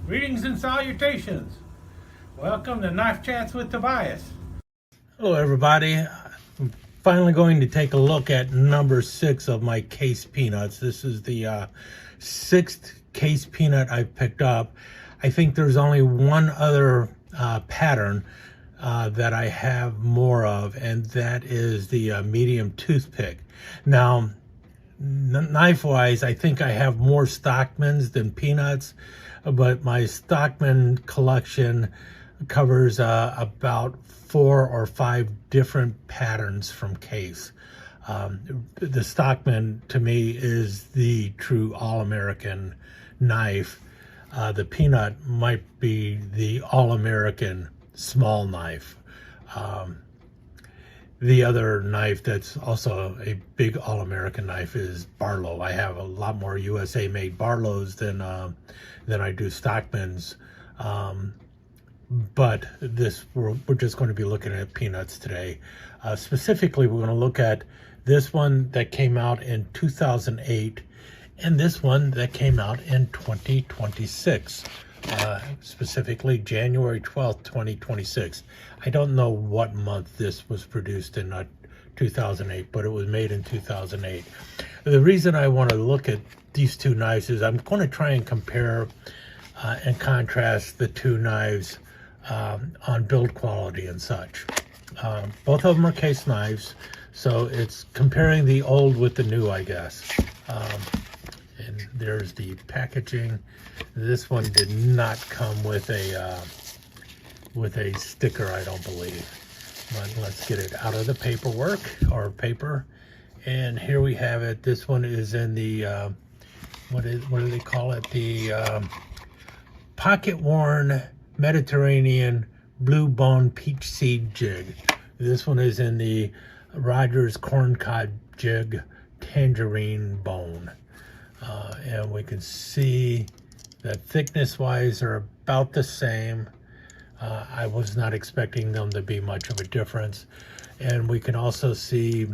Greetings and salutations. Welcome to Knife Chats with Tobias. Hello everybody. I'm finally going to take a look at number 6 of my case peanuts. This is the 6th case peanut I've picked up. I think there's only one other pattern that I have more of, and that is the medium toothpick. Now, knife-wise, I think I have more Stockmans than peanuts, but my Stockman collection covers about 4 or 5 different patterns from case. The Stockman, to me, is the true all-American knife. The peanut might be the all-American small knife. The other knife that's also a big all-American knife is Barlow. I have a lot more USA-made Barlows than I do Stockmans. But we're just going to be looking at peanuts today. Specifically, we're going to look at this one that came out in 2008 and this one that came out in 2026. Specifically January 12th, 2026. I don't know what month this was produced in 2008, but it was made in 2008. The reason I want to look at these two knives is I'm going to try and compare and contrast the two knives on build quality and such. Both of them are case knives, so it's comparing the old with the new, I guess. And there's the packaging. This one did not come with a sticker, I don't believe. But let's get it out of the paperwork or paper. And here we have it. This one is in the what do they call it? The pocket worn Mediterranean blue bone peach seed jig. This one is in the Rogers corncob jig tangerine bone. And we can see that thickness wise are about the same. I was not expecting them to be much of a difference. And we can also see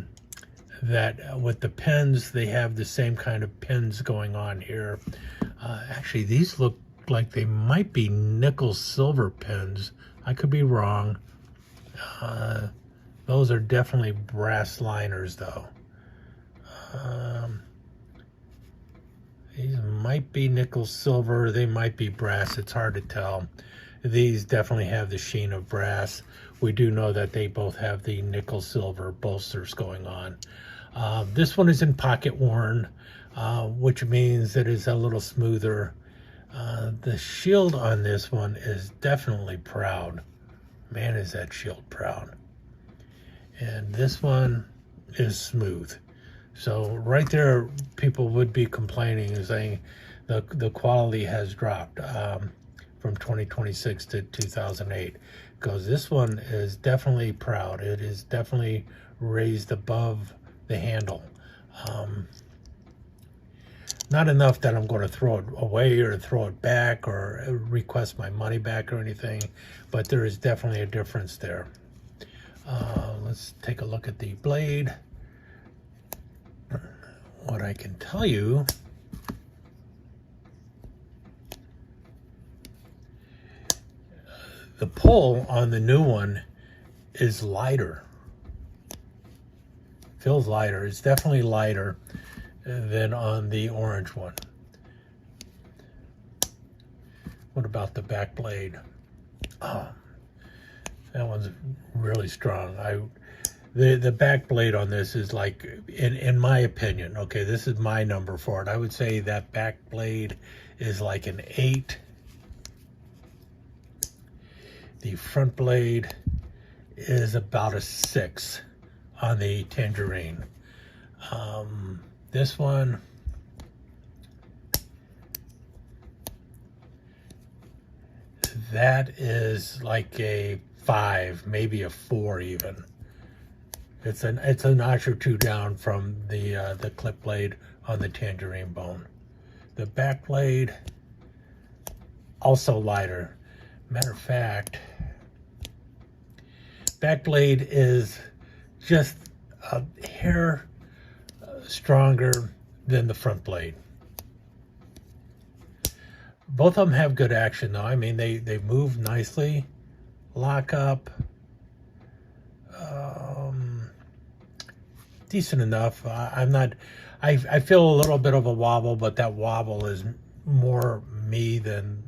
that with the pins, they have the same kind of pins going on here. Actually, these look like they might be nickel silver pins. I could be wrong. Those are definitely brass liners though. These might be nickel silver, they might be brass, it's hard to tell. These definitely have the sheen of brass. We do know that they both have the nickel silver bolsters going on. This one is in pocket worn, which means that it's a little smoother. The shield on this one is definitely proud. Man, is that shield proud. And this one is smooth. So right there, people would be complaining and saying the quality has dropped from 2026 to 2008, because this one is definitely proud. It is definitely raised above the handle. Not enough that I'm going to throw it away or throw it back or request my money back or anything, but there is definitely a difference there. Let's take a look at the blade. What I can tell you, the pull on the new one is lighter. Feels lighter. It's definitely lighter than on the orange one. What about the back blade? Oh, that one's really strong. The back blade on this is like, in my opinion, okay, this is my number for it. I would say that back blade is like an 8. The front blade is about a 6 on the tangerine. This one, that is like a 5, maybe a 4 even. It's a notch or two down from the clip blade on the tangerine bone. The back blade, also lighter. Matter of fact, back blade is just a hair stronger than the front blade. Both of them have good action though. I mean, they move nicely, lock up, decent enough. I'm not, I feel a little bit of a wobble, but that wobble is more me than,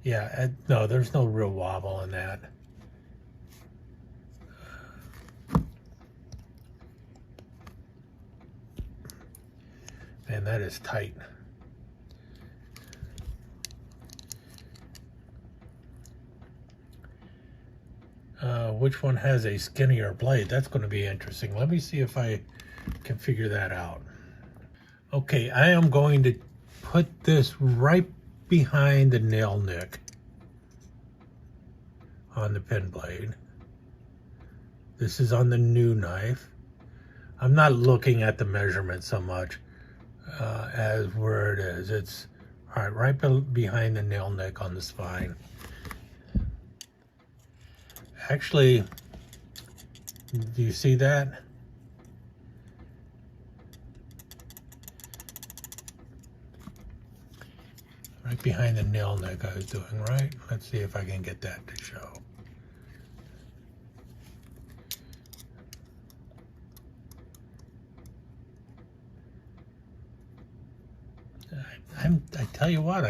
yeah, no, there's no real wobble in that. Man, that is tight. Which one has a skinnier blade? That's going to be interesting. Let me see if I can figure that out. Okay, I am going to put this right behind the nail nick on the pen blade. This is on the new knife. I'm not looking at the measurement so much as where it is. It's all right behind the nail nick on the spine. Actually, do you see that? Right behind the nail nick I was doing, right? Let's see if I can get that to show. I tell you what,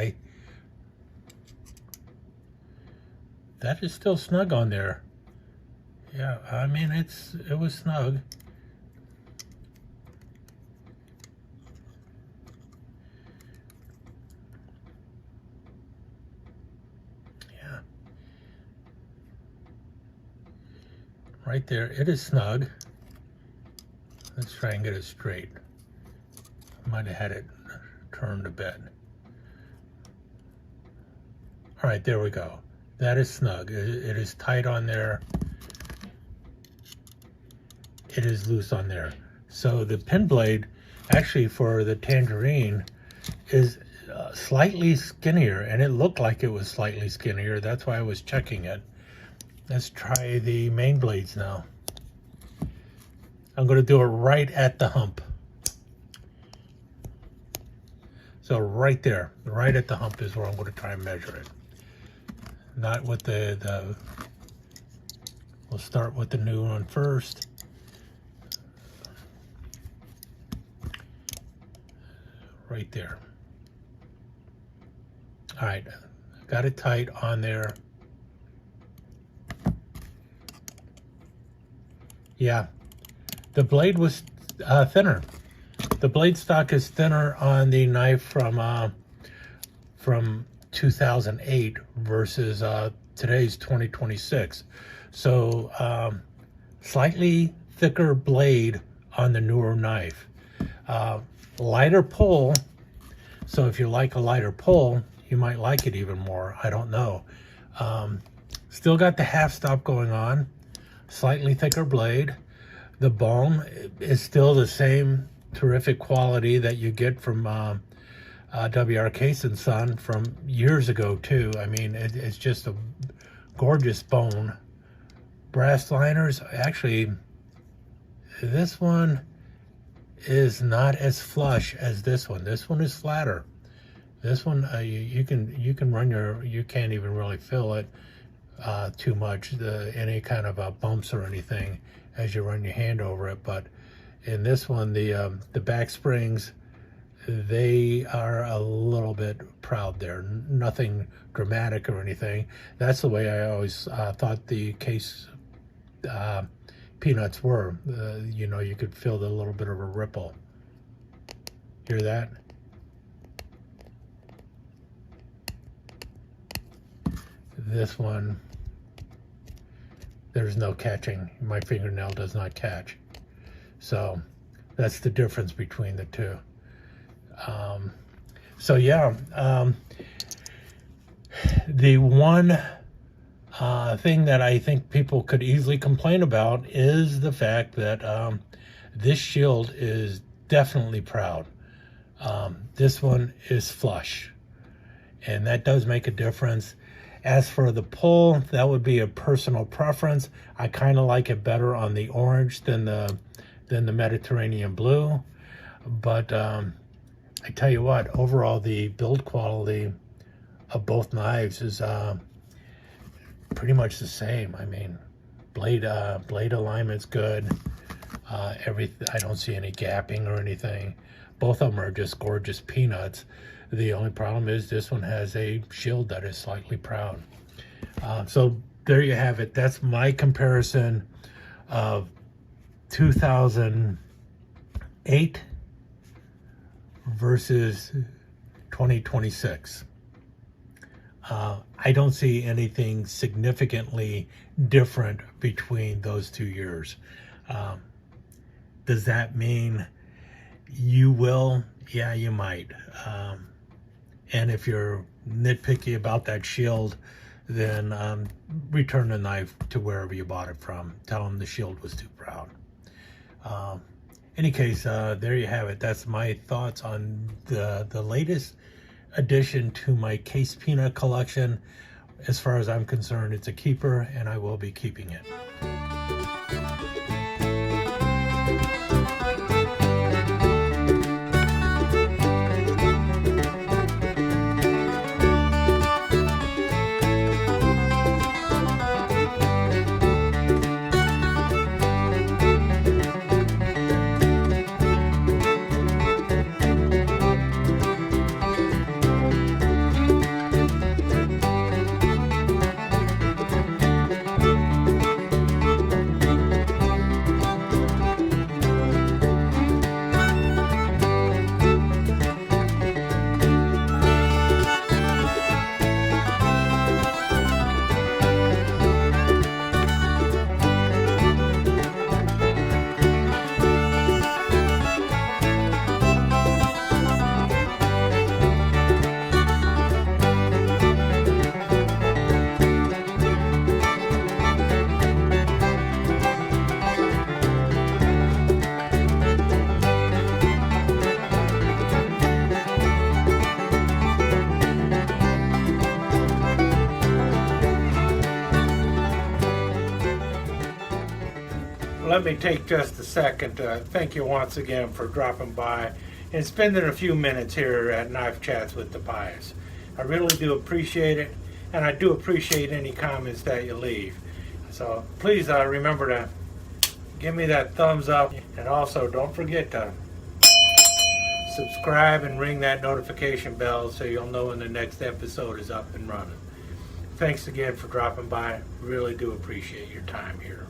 that is still snug on there. Yeah, I mean, it was snug. Yeah. Right there, it is snug. Let's try and get it straight. I might have had it turned a bit. All right, there we go. That is snug. It is tight on there. It is loose on there. So the pen blade, actually for the Tangerine, is slightly skinnier, and it looked like it was slightly skinnier. That's why I was checking it. Let's try the main blades now. I'm going to do it right at the hump. So right there, right at the hump is where I'm going to try and measure it. Not with the we'll start with the new one first. Right there. All right, got it tight on there. Yeah, the blade was thinner. The blade stock is thinner on the knife from 2008 versus today's 2026. So slightly thicker blade on the newer knife. Lighter pull. So if you like a lighter pull, you might like it even more. I don't know. Still got the half stop going on. Slightly thicker blade. The bone is still the same terrific quality that you get from W.R. Case & Son from years ago too. I mean, it's just a gorgeous bone. Brass liners, actually, this one is not as flush as this one. This one is flatter. This one, you can run you can't even really feel it too much, any kind of bumps or anything as you run your hand over it. But in this one, the back springs, they are a little bit proud there. Nothing dramatic or anything. That's the way I always thought the Case peanuts were. You know, you could feel the little bit of a ripple. Hear that? This one, there's no catching. My fingernail does not catch. So that's the difference between the two. So yeah, the one thing that I think people could easily complain about is the fact that this shield is definitely proud. This one is flush, and that does make a difference. As for the pull, that would be a personal preference. I kind of like it better on the orange than the Mediterranean blue. But I tell you what, overall the build quality of both knives is pretty much the same. I mean, blade alignment's good. I don't see any gapping or anything. Both of them are just gorgeous peanuts. The only problem is this one has a shield that is slightly proud. So there you have it. That's my comparison of 2008 versus 2026. I don't see anything significantly different between those 2 years. Does that mean you will? Yeah, you might. And if you're nitpicky about that shield, then return the knife to wherever you bought it from. Tell them the shield was too proud. Any case, there you have it. That's my thoughts on the latest addition to my Case Peanut collection. As far as I'm concerned, it's a keeper, and I will be keeping it. Let me take just a second to thank you once again for dropping by and spending a few minutes here at Knife Chats with Tobias. I really do appreciate it, and I do appreciate any comments that you leave. So please remember to give me that thumbs up, and also don't forget to subscribe and ring that notification bell so you'll know when the next episode is up and running. Thanks again for dropping by. Really do appreciate your time here.